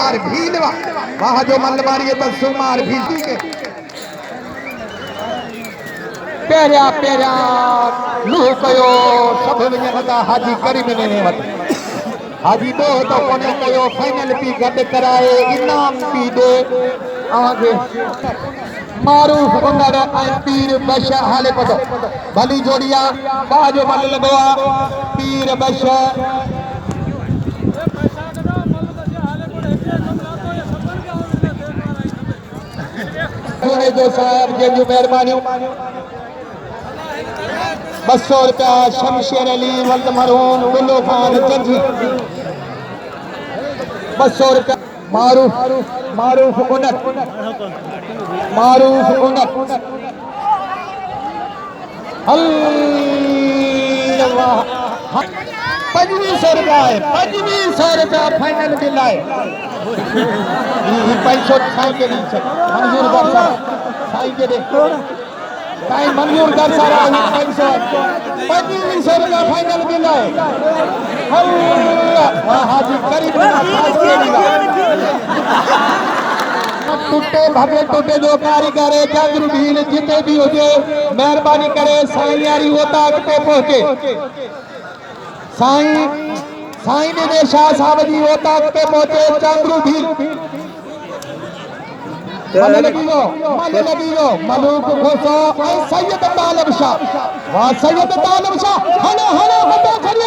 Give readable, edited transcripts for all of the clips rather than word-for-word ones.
सुमार भीलवा वाह जो मल मारिए तो सुमार भील के प्यारा प्यारा लूह कयो सब वञनि हाजी करीम ने वट हाजी दो तो कोने कयो फाइनल पी गड कराए इनाम पी दे आगे मारूफ उंदड़ पीर बश हाले पटो भली जोड़िया बाजो मल लगवा पीर बश जो साहब जंहिंजूं महिरबानियूं 200 रुपया शमशेर अली वल्द मरहूम गुल्लो खान जंजी 200 रुपया मारूफ उनत 2500 रुपया फाइनल बिल है पैसो साईं के मंजूर कर साईं के साईं मंजूर कर सारा 2500 रुपया फाइनल बिल है हाजी करीब टूटे भगे टूटे जो कारीगर जंगरू भील जिते भी हुजे मेहरबानी करे साईं यारी वो तक पे पहुंचे साईं ने शाह साहब जी वो तक पे पहुंचे जंगरू भील मल लगी गो मलूक खोसो सैयद तालब शाह वाह सैयद तालब शाह हलो हलो बंदा खड़ी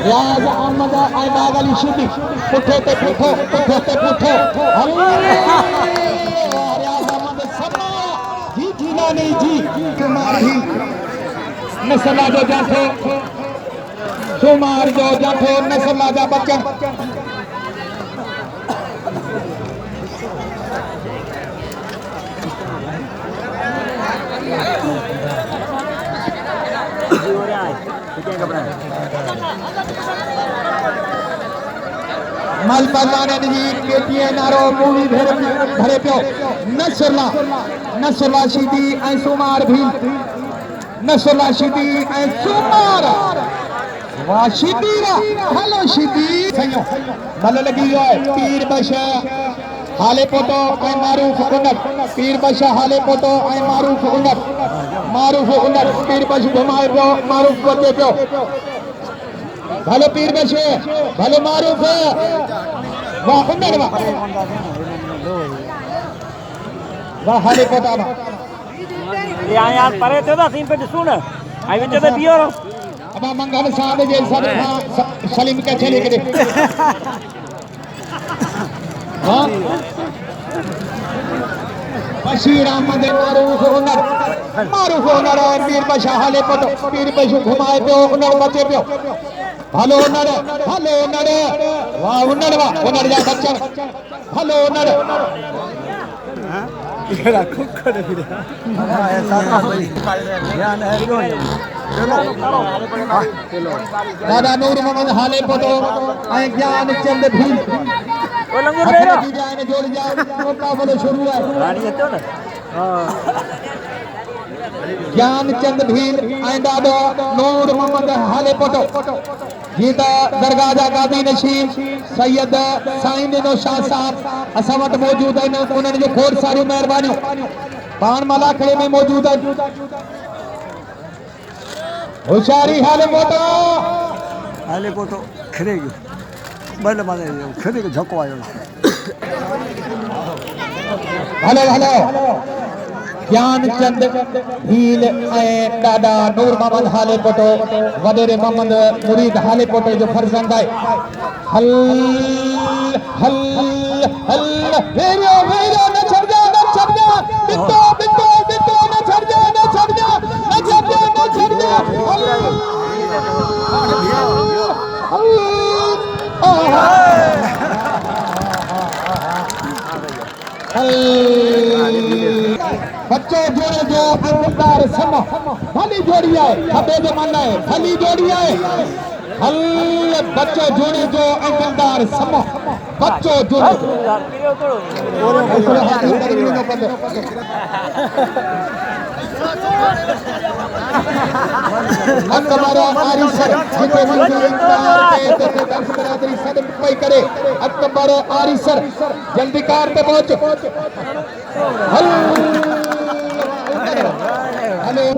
रियाज अहमद बाग अली शिदी पुठे ते पुठो रियाज अहमद समा जी जीना नहीं जी तुम्हारी नसला जो जाठो सुमार जो जाठो नसला जा बच्चन मल पहलवान जी केटीए नारो मूवी भरे पियो नसला शिदी ऐं सुमार भी नसला शिदी ऐं सुमार वाह शिदी हलो शिदी सयो भल लगी है पीर बश हाले पोतो ऐं मारूफ उनट पीर बश हाले पोतो ऐं मारूफ उनट पीर बश घुमाए पियो मारूफ बचे पियो भलो पीर बश भलो मारूफ वाह उनट वाह हाले पोता यहाँ यार परे थे ना सीन पे सुन आई विच ते बियो अब मंगल साहब जे सब सलीम के चले के हां बशीर अहमद मारूफ उनर पीर बशा हाले पटो पीर बशु घुमाए पियो उनर बचे पियो हलो उनर वाह उनर जा बच्चन हलो उनर ये खूब करे फिर दादा नूर मोहम्मद हाले पटो ऐं ज्ञान चंद भी ओ लंगूर ले रो जाने जोड़ जाओ मुकाबला शुरू है गाड़ी है तो ना ज्ञान चंद भील ऐं दादा नूर मोहम्मद हाले पटो गीता दरगाह जा गादी नशीब सैयद साईं दिनो शाह साहब असां वटि मौजूद आहिनि उन्हनि जो खोड़ सारियूं महिरबानियूं पाण माला खड़े में मौजूद आहिनि होशियारी हाले पोतो खड़े बल माने खड़े के झको आयो हलो ज्ञान चंद भील ऐं दादा नूर मोहम्मद हाले पोटो वडेरे मोहम्मद मुरीद हाले पोटो जो फर्जंद है हल वेरो न छड़ जा बिट्टो न छड़ जा बच्चों जोड़े जो अंदार समा भली जोड़ी है खबे जो मन है भली जोड़ी है हल बच्चों जोड़े जो अंदार समा बच्चों जोड़े अकबर आरिसर जिते मुंहिंजी कार ते दर्श बरादरी सद पई करे अकबर आरिसर जल्दी कार ते पहुंच हल